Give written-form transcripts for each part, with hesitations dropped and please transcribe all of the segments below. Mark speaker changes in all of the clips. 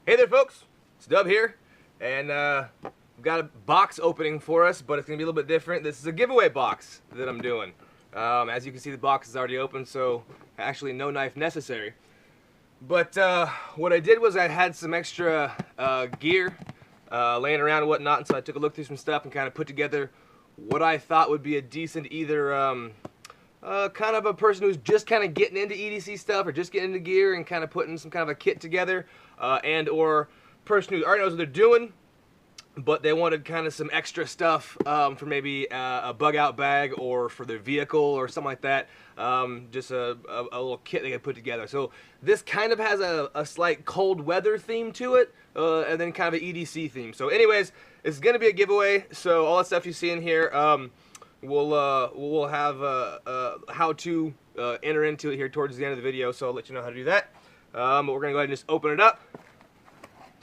Speaker 1: Hey there, folks. It's Dub here, and we've got a box opening for us, but it's gonna be a little bit different. This is a giveaway box that I'm doing. As you can see, the box is already open, so actually no knife necessary. But what I did was I had some extra gear laying around and whatnot, and so I took a look through some stuff and kind of put together what I thought would be a decent either kind of a person who's just kind of getting into EDC stuff or just getting into gear and kind of putting some kind of a kit together, and or person who already knows what they're doing, but they wanted kind of some extra stuff for maybe a bug out bag or for their vehicle or something like that. Just a little kit they could put together. So this kind of has a slight cold weather theme to it, and then kind of an EDC theme. So anyways, it's going to be a giveaway, so all that stuff you see in here, we'll have how to enter into it here towards the end of the video, so I'll let you know how to do that. But we're going to go ahead and just open it up.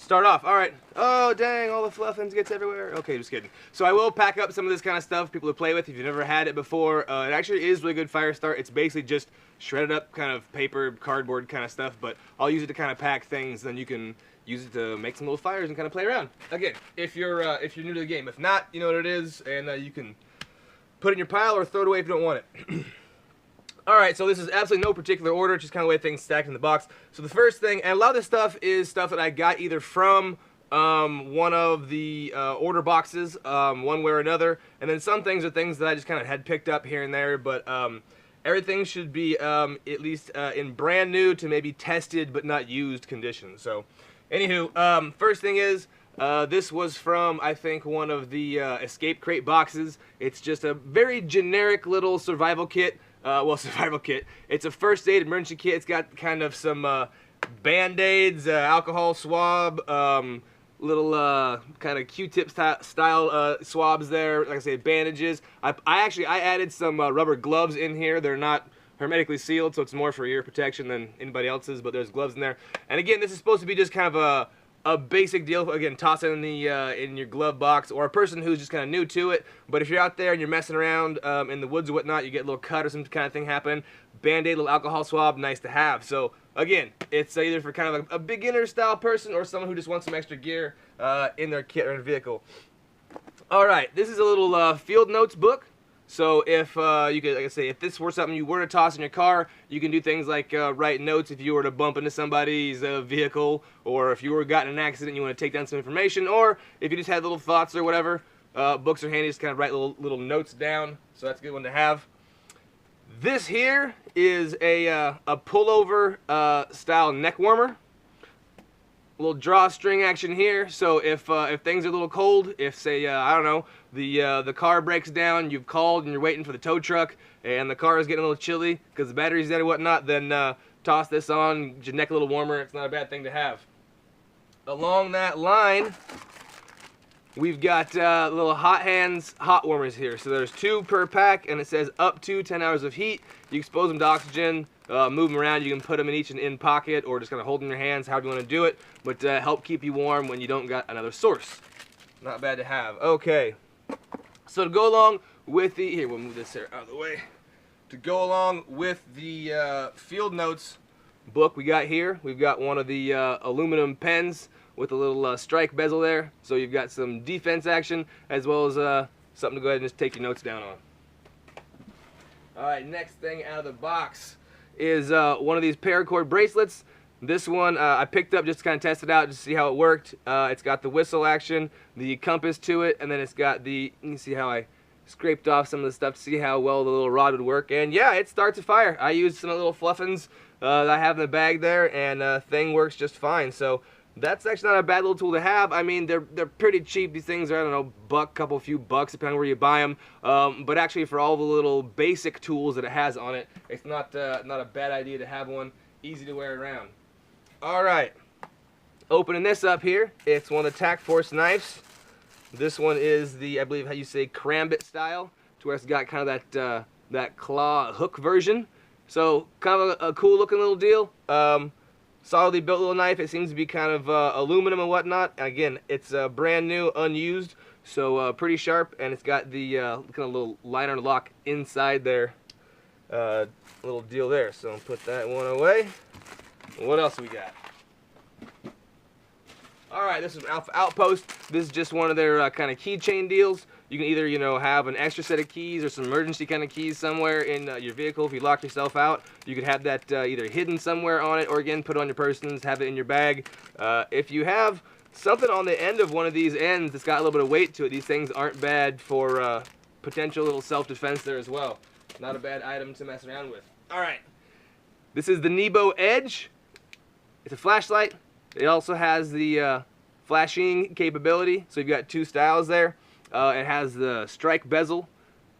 Speaker 1: Start off. All right. Oh, dang, all the fluffins gets everywhere. Okay, just kidding. So I will pack up some of this kind of stuff people to play with if you've never had it before. It actually is really good fire start. It's basically just shredded up kind of paper, cardboard kind of stuff, but I'll use it to kind of pack things, then you can use it to make some little fires and kind of play around. Again, if you're new to the game. If not, you know what it is, and you can put it in your pile or throw it away if you don't want it. Alright, so this is absolutely no particular order, just kind of the way things stacked in the box. So the first thing, and a lot of this stuff is stuff that I got either from one of the order boxes, one way or another, and then some things are things that I just kind of had picked up here and there, but everything should be at least in brand new to maybe tested but not used condition. So, anywho, first thing is, this was from, I think, one of the escape crate boxes. It's just a very generic little survival kit. Survival kit. It's a first aid emergency kit. It's got kind of some band-aids, alcohol swab, little kind of Q-tip style swabs there. Like I said, bandages. I added some rubber gloves in here. They're not hermetically sealed, so it's more for ear protection than anybody else's, but there's gloves in there. And again, this is supposed to be just kind of a basic deal. Again, toss it in the in your glove box, or a person who's just kind of new to it. But if you're out there and you're messing around in the woods or whatnot, you get a little cut or some kind of thing happen. Band-aid, little alcohol swab, nice to have. So again, it's either for kind of a beginner style person or someone who just wants some extra gear in their kit or in a vehicle. All right, this is a little field notes book. So if you could, like I say, if this were something you were to toss in your car, you can do things like write notes if you were to bump into somebody's vehicle, or if you were gotten in an accident, you want to take down some information, or if you just had little thoughts or whatever. Books are handy, just kind of write little notes down. So that's a good one to have. This here is a pullover style neck warmer. A little drawstring action here, so if things are a little cold, if say I don't know, the car breaks down, you've called and you're waiting for the tow truck, and the car is getting a little chilly because the battery's dead or whatnot, then toss this on, get your neck a little warmer. It's not a bad thing to have. Along that line, we've got little hot hands hot warmers here. So there's 2 per pack, and it says up to 10 hours of heat. You expose them to oxygen. Move them around. You can put them in each in pocket or just kind of hold them in your hands, however you want to do it, but help keep you warm when you don't got another source. Not bad to have. Okay, so to go along with the, here, we'll move this here out of the way. To go along with the field notes book we got here, we've got one of the aluminum pens with a little strike bezel there, so you've got some defense action as well as something to go ahead and just take your notes down on. Alright, next thing out of the box is one of these paracord bracelets. This one I picked up just to kind of test it out, just to see how it worked. It's got the whistle action, the compass to it, and then it's got the, you can see how I scraped off some of the stuff to see how well the little rod would work. And yeah, it starts a fire. I used some little fluffins that I have in the bag there, and thing works just fine. So that's actually not a bad little tool to have. I mean, they're pretty cheap. These things are, I don't know, couple few bucks depending on where you buy them. But actually, for all the little basic tools that it has on it, it's not a bad idea to have one. Easy to wear around. All right, opening this up here, it's one of the Tac Force knives. This one is the, I believe how you say, Karambit style, to where it's got kind of that claw hook version. So kind of a cool looking little deal. Solidly built little knife. It seems to be kind of aluminum and whatnot. Again, it's brand new, unused, so pretty sharp, and it's got the kind of little liner lock inside there. Little deal there. So I'll put that one away. What else we got? Alright, this is an Alpha Outpost. This is just one of their kind of keychain deals. You can either, you know, have an extra set of keys or some emergency kind of keys somewhere in your vehicle if you lock yourself out. You could have that either hidden somewhere on it or, again, put it on your persons, have it in your bag. If you have something on the end of one of these ends that's got a little bit of weight to it, these things aren't bad for potential little self-defense there as well. Not a bad item to mess around with. Alright, this is the Nebo Edge. It's a flashlight. It also has the flashing capability, so you've got two styles there. It has the strike bezel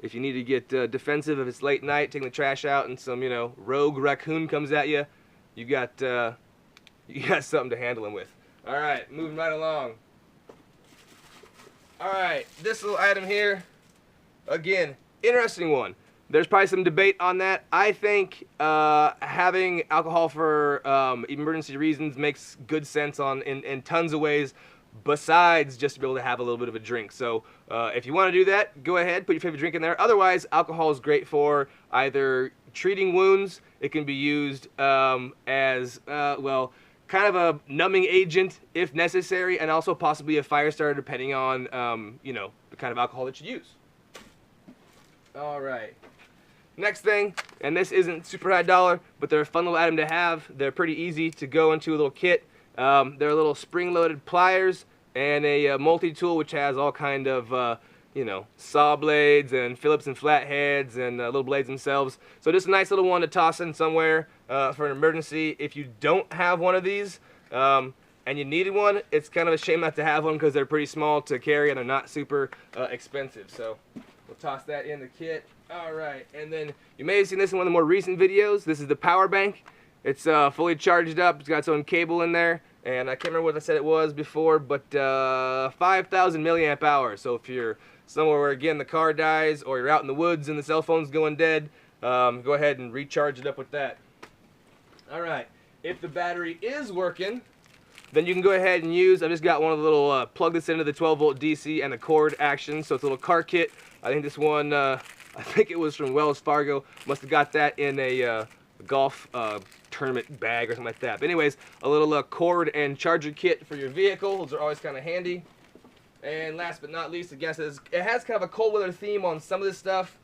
Speaker 1: if you need to get defensive if it's late night, taking the trash out and some, you know, rogue raccoon comes at you. You got something to handle him with. Alright, moving right along. Alright, this little item here, again, interesting one. There's probably some debate on that. I think having alcohol for emergency reasons makes good sense in tons of ways, besides just to be able to have a little bit of a drink. So if you want to do that, go ahead, put your favorite drink in there. Otherwise, alcohol is great for either treating wounds. It can be used as, well, kind of a numbing agent if necessary, and also possibly a fire starter depending on, you know, the kind of alcohol that you use. All right. Next thing, and this isn't super high dollar, but they're a fun little item to have. They're pretty easy to go into a little kit. They're little spring-loaded pliers and a multi-tool which has all kind of, you know, saw blades and Phillips and flatheads and little blades themselves. So just a nice little one to toss in somewhere for an emergency. If you don't have one of these and you needed one, it's kind of a shame not to have one because they're pretty small to carry and they're not super expensive. So we'll toss that in the kit. Alright, and then you may have seen this in one of the more recent videos. This is the power bank. It's fully charged up. It's got its own cable in there. And I can't remember what I said it was before, but 5,000 milliamp hours. So if you're somewhere where, again, the car dies or you're out in the woods and the cell phone's going dead, go ahead and recharge it up with that. Alright, if the battery is working, then you can go ahead and use, I've just got one of the little, plug this into the 12-volt DC and the cord action. So it's a little car kit. I think this one, I think it was from Wells Fargo. Must have got that in a golf tournament bag or something like that. But anyways, a little cord and charger kit for your vehicle. Those are always kind of handy. And last but not least, I guess it has kind of a cold weather theme on some of this stuff,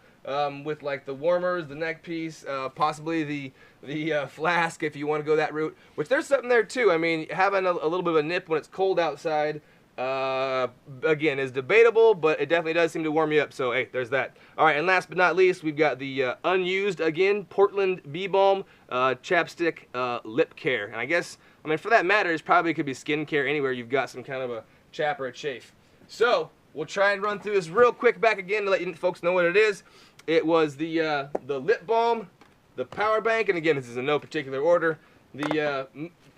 Speaker 1: with like the warmers, the neck piece, possibly the flask if you want to go that route. Which there's something there too. I mean, having a little bit of a nip when it's cold outside, again, is debatable, but it definitely does seem to warm you up. So hey, there's that. All right, and last but not least, we've got the unused again Portland Bee Balm chapstick lip care. And I guess, I mean, for that matter, it probably could be skin care anywhere you've got some kind of a chap or a chafe. So we'll try and run through this real quick back again to let you folks know what it is. It was the lip balm, the power bank, and again, this is in no particular order.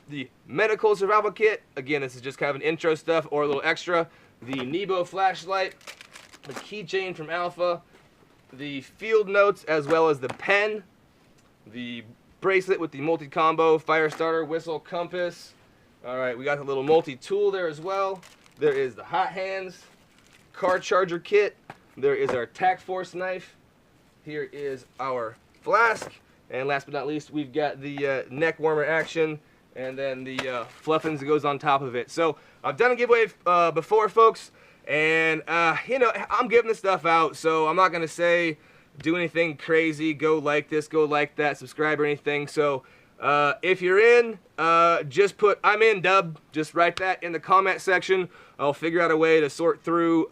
Speaker 1: The medical survival kit, again, this is just kind of an intro stuff or a little extra. The Nebo flashlight, the keychain from Alpha, the field notes as well as the pen, the bracelet with the multi-combo, fire starter, whistle, compass. Alright, we got the little multi-tool there as well. There is the hot hands, car charger kit. There is our tack force knife. Here is our flask. And last but not least, we've got the neck warmer action. And then the fluffins that goes on top of it. So I've done a giveaway before, folks, and you know, I'm giving this stuff out, so I'm not gonna say do anything crazy, go like this, go like that, subscribe or anything. So if you're in, just put I'm in, dub. Just write that in the comment section. I'll figure out a way to sort through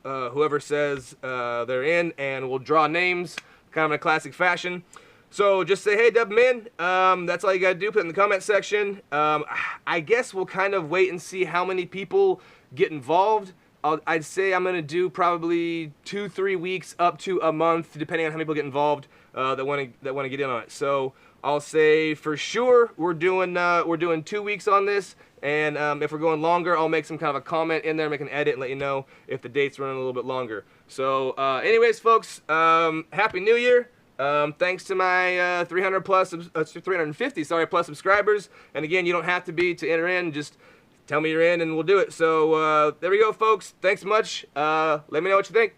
Speaker 1: whoever says they're in, and we'll draw names, kind of in a classic fashion. So just say, hey, dub, I'm in. That's all you got to do. Put it in the comment section. I guess we'll kind of wait and see how many people get involved. I'd say I'm going to do probably 2-3 weeks up to a month, depending on how many people get involved that want to get in on it. So I'll say for sure we're doing 2 weeks on this. And if we're going longer, I'll make some kind of a comment in there, make an edit, and let you know if the date's running a little bit longer. So anyways, folks, Happy New Year. Thanks to my 350 plus subscribers. And again, you don't have to be to enter in. Just tell me you're in and we'll do it. So there we go, folks. Thanks much. Let me know what you think.